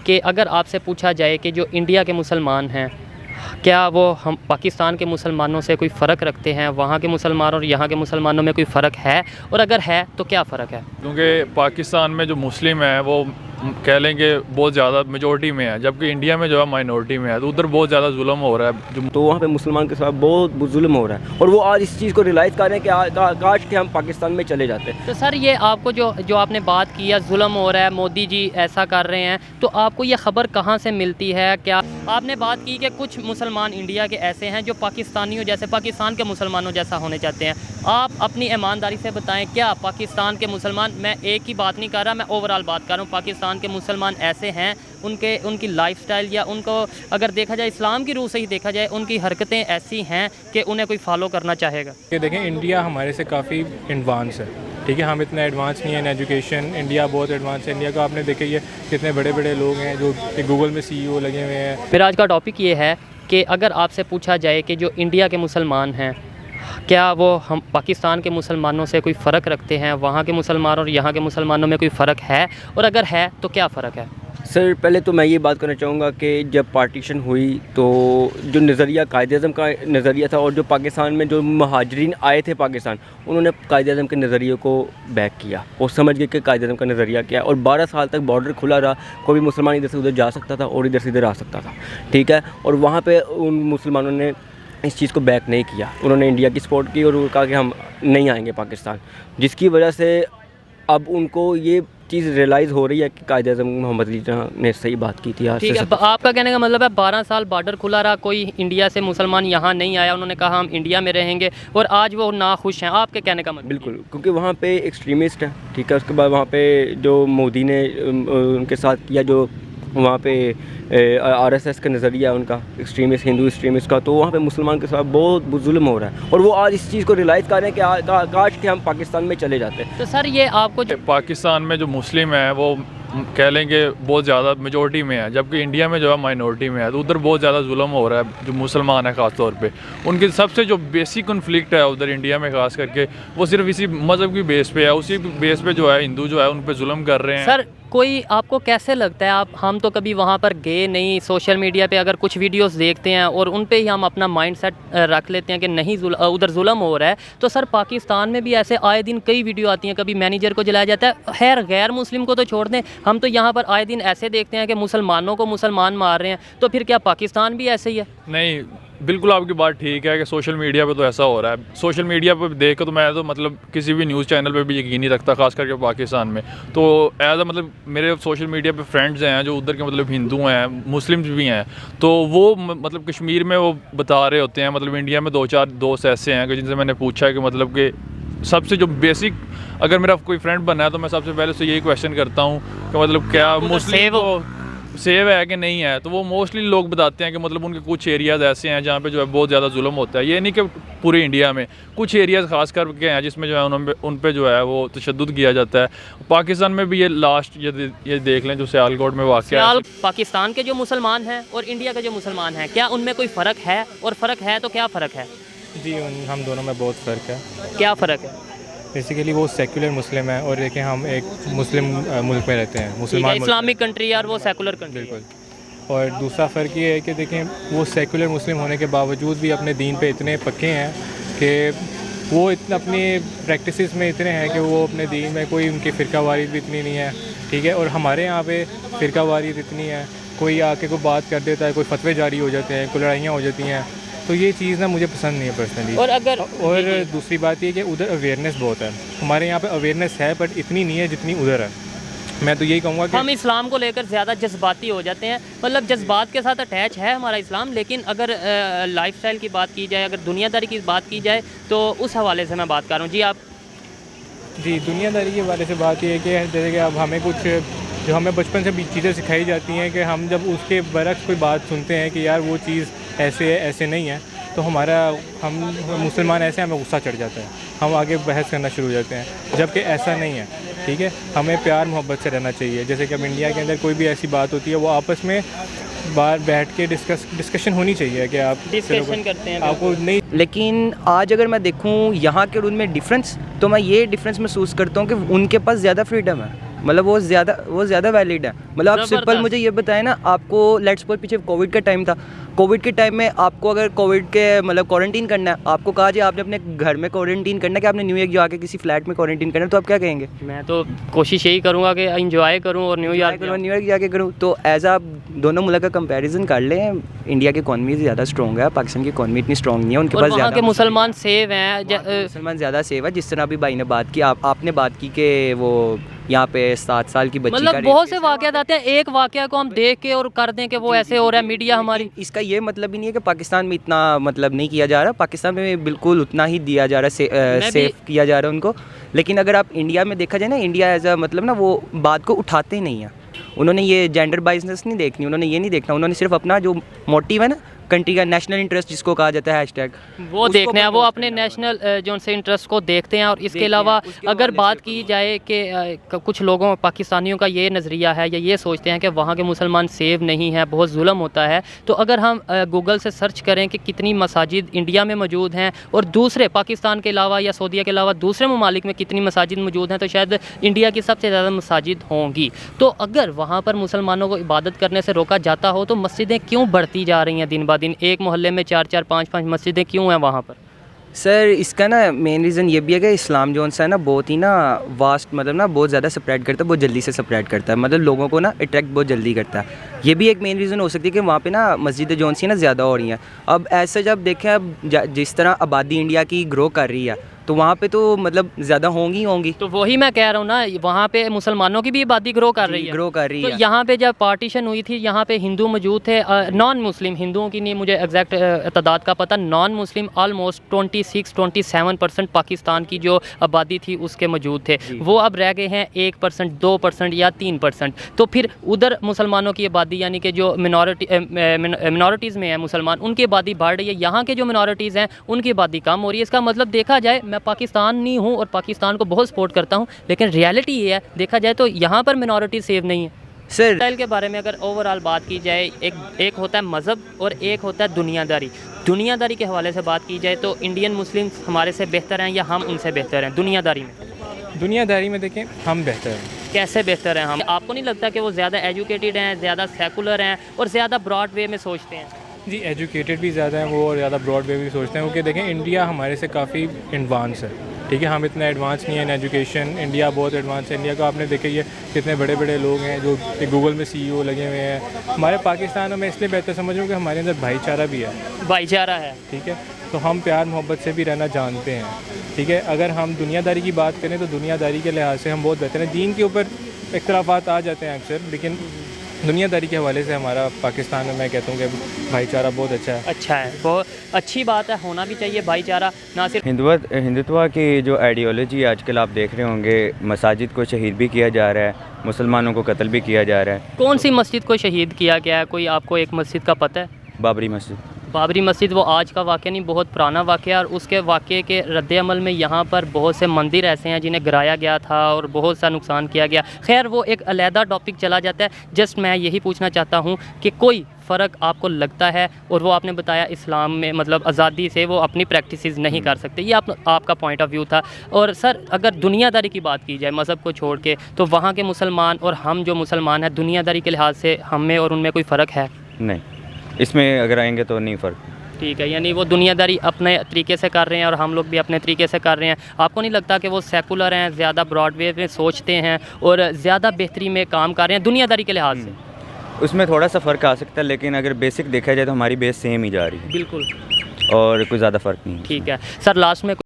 कि अगर आपसे पूछा जाए कि जो इंडिया के मुसलमान हैं, क्या वो हम पाकिस्तान के मुसलमानों से कोई फ़र्क रखते हैं? वहाँ के मुसलमान और यहाँ के मुसलमानों में कोई फ़र्क है, और अगर है तो क्या फ़र्क है? क्योंकि पाकिस्तान में जो मुस्लिम है वो कह लेंगे बहुत ज़्यादा मेजॉरिटी में है, जबकि इंडिया में जो है माइनॉरिटी में है, तो उधर बहुत ज़्यादा जुल्म हो रहा है। तो वहाँ पे मुसलमान के साथ बहुत जुल्म हो रहा है, और वो आज इस चीज़ को रियलाइज़ कर रहे हैं कि काश के हम पाकिस्तान में चले जाते। तो सर ये आपको जो आपने बात की है, जुल्म हो रहा है, मोदी जी ऐसा कर रहे हैं, तो आपको ये ख़बर कहाँ से मिलती है? क्या आपने बात की कि कुछ मुसलमान इंडिया के ऐसे हैं जो पाकिस्तानियों जैसे, पाकिस्तान के मुसलमानों जैसा होने चाहते हैं? आप अपनी ईमानदारी से बताएं, क्या पाकिस्तान के मुसलमान, मैं एक ही बात नहीं कर रहा, मैं ओवरऑल बात कर रहा हूँ, पाकिस्तान के मुसलमान ऐसे हैं, उनकी लाइफस्टाइल या उनको अगर देखा जाए इस्लाम की रूह से ही देखा जाए, उनकी हरकतें ऐसी हैं कि उन्हें कोई फॉलो करना चाहेगा? ये देखें, इंडिया हमारे से काफ़ी एडवांस है, ठीक है, हम इतना एडवांस नहीं है इन एजुकेशन। इंडिया बहुत एडवांस है। इंडिया का आपने देखे ये कितने बड़े बड़े लोग हैं जो गूगल में CEO लगे हुए हैं। फिर आज का टॉपिक ये है कि अगर आपसे पूछा जाए कि जो इंडिया के मुसलमान हैं, क्या वो हम पाकिस्तान के मुसलमानों से कोई फ़र्क रखते हैं? वहाँ के मुसलमान और यहाँ के मुसलमानों में कोई फ़र्क है, और अगर है तो क्या फ़र्क है? सर पहले तो मैं ये बात करना चाहूँगा कि जब पार्टीशन हुई तो जो नज़रिया कायद-ए-आज़म का नज़रिया था, और जो पाकिस्तान में जो महाजरीन आए थे पाकिस्तान, उन्होंने कायद-ए-आज़म के नज़रिए को बैक किया और समझ गए कि कायद-ए-आज़म का नज़रिया क्या है। और 12 साल तक बॉर्डर खुला रहा, कोई भी मुसलमान इधर से उधर जा सकता था और इधर से इधर आ सकता था, ठीक है। और वहाँ पर उन मुसलमानों ने इस चीज़ को बैक नहीं किया, उन्होंने इंडिया की सपोर्ट की और कहा कि हम नहीं आएंगे पाकिस्तान, जिसकी वजह से अब उनको ये चीज़ रियलाइज़ हो रही है कि कायद-ए-आज़म मोहम्मद अली जिन्ना ने सही बात की थी। ठीक है, आपका कहने का मतलब है 12 साल बॉर्डर खुला रहा, कोई इंडिया से मुसलमान यहाँ नहीं आया, उन्होंने कहा हम इंडिया में रहेंगे, और आज वो नाखुश हैं, आपके कहने का मतलब? बिल्कुल, क्योंकि वहाँ पे एक्सट्रीमिस्ट हैं, ठीक है। उसके बाद वहाँ पे जो मोदी ने उनके साथ किया, जो वहाँ पे RSS का नज़रिया है उनका, एक्सट्रीमिस्ट, हिंदू एक्सट्रीमिस्ट का, तो वहाँ पे मुसलमान के साथ बहुत जुल्म हो रहा है, और वो आज इस चीज़ को रियलाइज़ कर रहे हैं कि काश के हम पाकिस्तान में चले जाते। तो सर ये आपको पाकिस्तान में जो मुस्लिम है वो कह लेंगे बहुत ज़्यादा मेजॉरिटी में है, जबकि इंडिया में जो है माइनॉरिटी में है, तो उधर बहुत ज़्यादा जुल्म हो रहा है। जो मुसलमान है ख़ास तौर पे, उनके सबसे जो बेसिक कन्फ्लिक्ट है उधर इंडिया में ख़ास करके, वो सिर्फ इसी मज़हब की बेस पे है। उसी बेस पे जो है हिंदू जो है उन पर जुल्म कर रहे हैं। सर कोई आपको कैसे लगता है, हम तो कभी वहाँ पर गए नहीं, सोशल मीडिया पे अगर कुछ वीडियोस देखते हैं और उन पे ही हम अपना माइंडसेट रख लेते हैं कि नहीं उधर जुल्म हो रहा है, तो सर पाकिस्तान में भी ऐसे आए दिन कई वीडियो आती हैं, कभी मैनेजर को जलाया जाता है। खैर गैर मुस्लिम को तो छोड़ दें, हम तो यहाँ पर आए दिन ऐसे देखते हैं कि मुसलमानों को मुसलमान मार रहे हैं, तो फिर क्या पाकिस्तान भी ऐसे ही है? नहीं, बिल्कुल आपकी बात ठीक है कि सोशल मीडिया पे तो ऐसा हो रहा है। सोशल मीडिया पे देख के तो मैं तो मतलब किसी भी न्यूज़ चैनल पे भी यकीन नहीं रखता, खास करके पाकिस्तान में। तो एज अ मतलब मेरे सोशल मीडिया पे फ्रेंड्स हैं जो उधर के मतलब हिंदू हैं, मुस्लिम्स भी हैं, तो वो मतलब कश्मीर में वो बता रहे होते हैं, मतलब इंडिया में 2-4 दोस्त ऐसे हैं कि जिनसे मैंने पूछा है कि मतलब कि सबसे जो बेसिक, अगर मेरा कोई फ्रेंड बना है तो मैं सबसे पहले उससे यही क्वेश्चन करता हूँ कि मतलब क्या मुस्लिम को सेव है कि नहीं है। तो वो मोस्टली लोग बताते हैं कि मतलब उनके कुछ एरियाज़ ऐसे हैं जहाँ पे जो है बहुत ज़्यादा जुल्म होता है। ये नहीं कि पूरे इंडिया में, कुछ एरियाज़ खास करके हैं जिसमें जो है उन पे जो है वो तशद्दुद किया जाता है। पाकिस्तान में भी ये लास्ट ये देख लें जो सियालकोट में वाक़या है। पाकिस्तान के जो मुसलमान हैं और इंडिया के जो मुसलमान हैं, क्या उनमें कोई फ़र्क है, और फ़र्क है तो क्या फ़र्क है? जी, हम दोनों में बहुत फ़र्क है। क्या फ़र्क है? बेसिकली वो सेकुलर मुस्लिम है, और देखें हम एक मुस्लिम मुल्क में रहते हैं, मुसलमान इस्लामिक कंट्री, और वो सेकुलर कंट्री। बिल्कुल। और दूसरा फ़र्क ये है कि देखें वो सेकुलर मुस्लिम होने के बावजूद भी अपने दीन पे इतने पक्के हैं कि वो इतना अपनी प्रैक्टिसेस में इतने हैं कि वो अपने दीन में कोई उनकी फ़िरकावारीत भी इतनी नहीं है, ठीक है। और हमारे यहाँ पे फ़िरकावारीत इतनी है, कोई आके कोई बात कर देता है, कोई फतवे जारी हो जाते हैं, कोई लड़ाइयाँ हो जाती हैं, तो ये चीज़ ना मुझे पसंद नहीं है पर्सनली। और दूसरी बात ये कि उधर अवेयरनेस बहुत है, हमारे यहाँ पे अवेयरनेस है बट इतनी नहीं है जितनी उधर है। मैं तो यही कहूँगा कि हम इस्लाम को लेकर ज़्यादा जज्बाती हो जाते हैं, मतलब जज्बात के साथ अटैच है हमारा इस्लाम, लेकिन अगर लाइफस्टाइल की बात की जाए, अगर दुनियादारी की बात की जाए, तो उस हवाले से मैं बात कर रहा हूँ। जी आप? जी, दुनियादारी के हवाले से बात ये है कि जैसे कि अब हमें कुछ जो हमें बचपन से भी चीज़ें सिखाई जाती हैं कि हम जब उसके बरक्स कोई बात सुनते हैं कि यार वो चीज़ ऐसे है, ऐसे नहीं है, तो हम मुसलमान ऐसे हमें गुस्सा चढ़ जाता है, हम आगे बहस करना शुरू हो जाते हैं, जबकि ऐसा नहीं है, ठीक है। हमें प्यार मोहब्बत से रहना चाहिए। जैसे कि अब इंडिया के अंदर कोई भी ऐसी बात होती है, वो आपस में बाहर बैठ के डिस्कशन होनी चाहिए कि आप डिस्कशन करते हैं आपको नहीं। लेकिन आज अगर मैं देखूं यहाँ के रूल में डिफरेंस, तो मैं ये डिफरेंस महसूस करता हूँ कि उनके पास ज़्यादा फ्रीडम है। मतलब वो ज़्यादा वैलिड है। मतलब आप सिंपल मुझे ये बताएं ना, आपको लेट्स सपोज पीछे कोविड का टाइम था, कोविड के टाइम में आपको अगर कोविड के मतलब क्वारंटीन करना है, आपको कहा जाए आपने अपने घर में क्वारंटीन करना है कि आपने न्यू ईयर जाके किसी फ्लैट में क्वारंटीन करना है, तो आप क्या कहेंगे? मैं तो कोशिश यही करूँगा कि इंजॉय करूँ और न्यू ईयर जाके करूँ। तो एज आप दोनों मुल्क का कंपैरिजन कर लें, इंडिया की इकॉनमी ज़्यादा स्ट्रॉन्ग है, पाकिस्तान की इकॉनमी इतनी स्ट्रॉन्ग नहीं है, उनके पास ज़्यादा के मुसलमान सेव हैं, मुसलमान ज़्यादा सेव है। जिस तरह अभी भाई ने बात की, आपने बात की कि वो यहाँ पे 7 साल की बच्ची मतलब बहुत से वाक़यात आते हैं, एक वाक़या को हम देख के और कर दें कि वो ऐसे हो रहा है, मीडिया हमारी। इसका ये मतलब ही नहीं है कि पाकिस्तान में इतना मतलब नहीं किया जा रहा, पाकिस्तान में बिल्कुल उतना ही दिया जा रहा है, सेफ किया जा रहा है उनको। लेकिन अगर आप इंडिया में देखा जाए ना, इंडिया एज अ मतलब ना वो बात को उठाते ही नहीं है। उन्होंने ये जेंडर बाइजनेस नहीं देखनी, उन्होंने ये नहीं देखना, उन्होंने सिर्फ अपना जो मोटिव है ना, कंट्री का नेशनल इंटरेस्ट जिसको कहा जाता है हैशटैग, वो देखने हैं, वो अपने नेशनल जो से इंटरेस्ट को देखते हैं। और इसके अलावा अगर बात की जाए कि कुछ लोगों पाकिस्तानियों का ये नज़रिया है या ये सोचते हैं कि वहाँ के मुसलमान सेव नहीं है, बहुत जुल्म होता है, तो अगर हम गूगल से सर्च करें कि कितनी मसाजिद इंडिया में मौजूद हैं और दूसरे पाकिस्तान के अलावा या सऊदीया के अलावा दूसरे ममालिक में कितनी मसाजिद मौजूद हैं, तो शायद इंडिया की सबसे ज़्यादा मसाजिद होंगी। तो अगर वहाँ पर मुसलमानों को इबादत करने से रोका जाता हो तो मस्जिदें क्यों बढ़ती जा रही हैं दिन ब दिन? एक मोहल्ले में 4-4 5-5 मस्जिदें क्यों हैं वहाँ पर? सर इसका ना मेन रीज़न ये भी है कि इस्लाम जो सा है ना, बहुत ही ना वास्ट, मतलब ना बहुत ज़्यादा स्प्रेड करता है, बहुत जल्दी से स्प्रेड करता है, मतलब लोगों को ना अट्रैक्ट बहुत जल्दी करता है। ये भी एक मेन रीज़न हो सकती है कि वहाँ पे ना मस्जिदें जो सी ना ज़्यादा हो रही हैं। अब ऐसे जब देखें, अब जिस तरह आबादी इंडिया की ग्रो कर रही है, तो वहाँ पे तो मतलब ज़्यादा होंगी। तो वही मैं कह रहा हूँ ना, वहाँ पे मुसलमानों की भी आबादी ग्रो कर रही है। तो यहाँ पे जब पार्टीशन हुई थी, यहाँ पे हिंदू मौजूद थे, नॉन मुस्लिम, हिंदुओं की नहीं मुझे एग्जैक्ट तादाद का पता, नॉन मुस्लिम ऑलमोस्ट 26-27% पाकिस्तान की जो आबादी थी उसके मौजूद थे। वो अब रह गए हैं 1%, 2% या 3%। तो फिर उधर मुसलमानों की आबादी यानी कि जो मिनॉरिटीज़ में है मुसलमान, उनकी आबादी बढ़ रही है, यहाँ के जो मिनॉरिटीज़ हैं उनकी आबादी कम हो रही है। इसका मतलब देखा जाए, मैं पाकिस्तानी हूँ और पाकिस्तान को बहुत सपोर्ट करता हूँ, लेकिन रियलिटी ये है, देखा जाए तो यहाँ पर मिनॉरिटी सेव नहीं है। सर स्टाइल के बारे में अगर ओवरऑल बात की जाए, एक होता है मज़हब और एक होता है दुनियादारी के हवाले से बात की जाए तो इंडियन मुस्लिम्स हमारे से बेहतर हैं या हम उनसे बेहतर हैं दुनियादारी में? देखें, हम बेहतर हैं। कैसे बेहतर हैं हम? आपको नहीं लगता कि वो ज़्यादा एजुकेटेड हैं, ज़्यादा सेकुलर हैं और ज़्यादा ब्रॉड वे में सोचते हैं? जी, एजुकेटेड भी ज़्यादा हैं वो और ज़्यादा ब्रॉड वे भी सोचते हैं, क्योंकि देखें इंडिया हमारे से काफ़ी एडवांस है, ठीक है, हम इतना एडवांस नहीं है इन एजुकेशन। इंडिया बहुत एडवांस है। इंडिया का आपने देखे ये कितने बड़े बड़े लोग हैं जो गूगल में CEO लगे हुए हैं। हमारे पाकिस्तान में इसलिए बेहतर समझ रहा हूँ कि हमारे अंदर भाईचारा भी है, ठीक है, तो हम प्यार मोहब्बत से भी रहना जानते हैं, ठीक है। अगर हम दुनियादारी की बात करें तो दुनियादारी के लिहाज से हम बहुत बेहतर हैं। दीन के ऊपर इख्तलाफात आ जाते हैं अक्सर, लेकिन दुनियादारी के हवाले से हमारा पाकिस्तान में मैं कहता हूँ कि भाईचारा बहुत अच्छा है। बहुत अच्छी बात है, होना भी चाहिए भाईचारा। ना सिर्फ हिंदुत्व की जो आइडियोलॉजी आजकल आप देख रहे होंगे, मसाजिद को शहीद भी किया जा रहा है, मुसलमानों को कत्ल भी किया जा रहा है। कौन सी मस्जिद को शहीद किया गया है? कोई आपको एक मस्जिद का पता है? बाबरी मस्जिद वो आज का वाक़या नहीं, बहुत पुराना वाक़या, और उसके वाक़े के रद्द-ए-अमल में यहाँ पर बहुत से मंदिर ऐसे हैं जिन्हें गिराया गया था और बहुत सा नुकसान किया गया। खैर वो एक अलहदा टॉपिक चला जाता है। जस्ट मैं यही पूछना चाहता हूँ कि कोई फ़र्क आपको लगता है? और वो आपने बताया इस्लाम में मतलब आज़ादी से वो अपनी प्रैक्टिसेस नहीं कर सकते, ये आपका पॉइंट ऑफ व्यू था। और सर अगर दुनियादारी की बात की जाए मज़हब को छोड़ के, तो वहाँ के मुसलमान और हम जो मुसलमान हैं, दुनियादारी के लिहाज से हम में और उनमें कोई फ़र्क है? नहीं, इसमें अगर आएंगे तो नहीं फ़र्क। ठीक है, यानी वो दुनियादारी अपने तरीके से कर रहे हैं और हम लोग भी अपने तरीके से कर रहे हैं। आपको नहीं लगता कि वो सेकुलर हैं, ज़्यादा ब्रॉडवे में सोचते हैं और ज़्यादा बेहतरी में काम कर रहे हैं दुनियादारी के लिहाज से? उसमें थोड़ा सा फ़र्क आ सकता है, लेकिन अगर बेसिक देखा जाए तो हमारी बेस सेम ही जा रही है, बिल्कुल, और कोई ज़्यादा फ़र्क नहीं है। ठीक है सर, लास्ट में